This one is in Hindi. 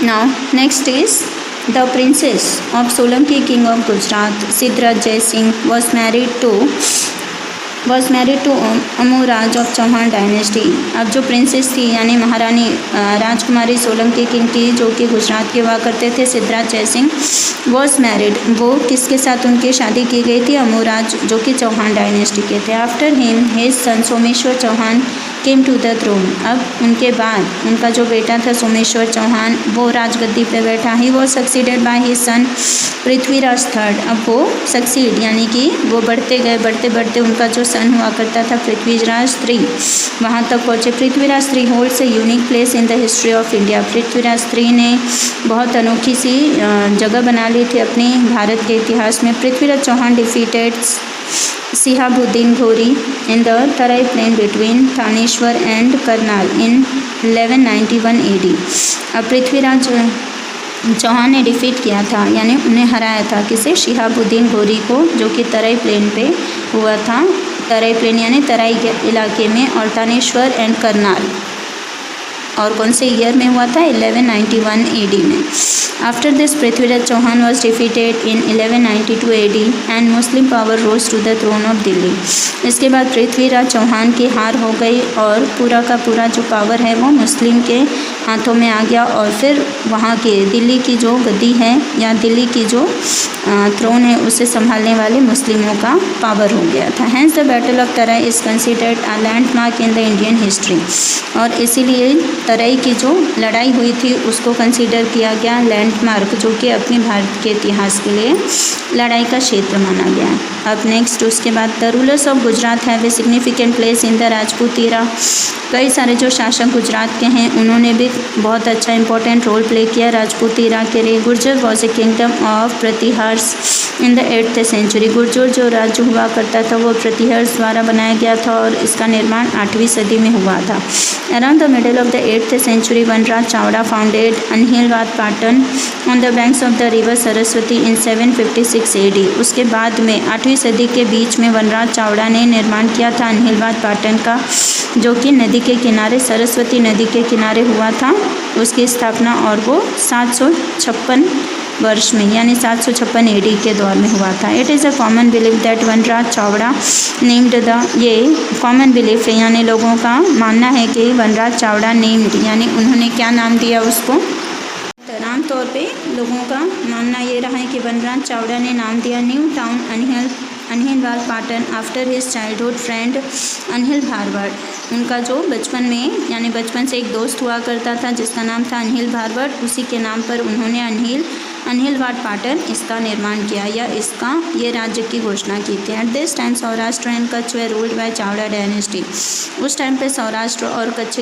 Now next is the princess of Solanki king of Gujarat, Siddharth Jai Singh was married to अमोराज ऑफ चौहान डायनेस्टी। अब जो प्रिंसेस थी यानी महारानी राजकुमारी सोलंकी किंग की जो कि गुजरात के हुआ करते थे, सिद्धराज जय सिंह वॉज मैरिड, वो किसके साथ उनकी शादी की गई थी? अमोराज जो कि चौहान डायनेस्टी के थे। After him his son Someshwar Chauhan came to the throne. अब उनके बाद उनका जो बेटा था सोमेश्वर चौहान वो राजगद्दी पे बैठा। He was succeeded by his son Prithviraj third. अब वो सक्सीड यानी कि वो बढ़ते गए, बढ़ते बढ़ते उनका जो सन हुआ करता था पृथ्वीराज थ्री, वहाँ तक पहुँचे। Prithviraj three holds a unique place in the history of India. Prithviraj three ने बहुत अनोखी सी जगह बना ली थी अपने भारत के इतिहास में। Prithviraj Chauhan defeated Sihabuddin Ghori in the Tarai plain between Thaneshwar and Karnal in 1191 AD। अब पृथ्वीराज चौहान ने डिफीट किया था यानी उन्हें हराया था, किसे? शिहाबुद्दीन घोरी को, जो कि तराई प्लेन पे हुआ था। तराई प्लेन यानी तराई के इलाके में, और थानेश्वर एंड करनाल, और कौन से ईयर में हुआ था? 1191 AD में। After this Prithviraj Chauhan was defeated in 1192 AD and Muslim power rose to the throne of Delhi. इसके बाद पृथ्वीराज चौहान की हार हो गई और पूरा का पूरा जो पावर है वो मुस्लिम के हाथों में आ गया, और फिर वहाँ के दिल्ली की जो गद्दी है या दिल्ली की जो थ्रोन है उसे संभालने वाले मुस्लिमों का पावर हो गया था। Hence the battle of Tarai is considered a landmark in the Indian history. और इसीलिए तराई की जो लड़ाई हुई थी उसको कंसीडर किया गया लैंडमार्क, जो कि अपने भारत के इतिहास के लिए लड़ाई का क्षेत्र माना गया। अब नेक्स्ट उसके बाद the rulers of Gujarat have a significant place in the Rajput era. कई सारे जो शासक गुजरात के हैं उन्होंने भी बहुत अच्छा इंपॉर्टेंट रोल प्ले किया राजपूत एरा के लिए। Gurjar was a kingdom of प्रतिहर्ष in the 8th century. Gurjar जो राज्य हुआ करता था वो प्रतिहर्ष द्वारा बनाया गया था और इसका निर्माण 8वीं सदी में हुआ था। Around the middle of the 8th century Vanraj Chavda founded Anhilwad Patan on the banks of the river Saraswati in 756 AD। उसके बाद में 8वीं सदी के बीच में वनराज चावड़ा ने निर्माण किया था अनहिलवाड़ पाटन का, जो कि नदी के किनारे, सरस्वती नदी के किनारे हुआ था उसकी स्थापना, और वो 756 वर्ष में यानी 756 AD के दौर में हुआ था। It is a common belief that Vanraj Chavda named the, ये कॉमन बिलीफ है यानी लोगों का मानना है कि वनराज चावड़ा नेम्ड यानी उन्होंने क्या नाम दिया उसको। आमतौर पे लोगों का मानना ये रहा है कि वनराज चावड़ा ने नाम दिया new town Anhilwad Patan after his childhood friend Anhil Bharwad. उनका जो बचपन में यानी बचपन से एक दोस्त हुआ करता था जिसका नाम था अनहिल भारवाड़, उसी के नाम पर उन्होंने अनहिलवाड़ पाटन इसका निर्माण किया या इसका ये राज्य की घोषणा की थी। At this time Saurashtra and Kutch way ruled by Chavda dynasty. उस टाइम पे सौराष्ट्र और कच्छ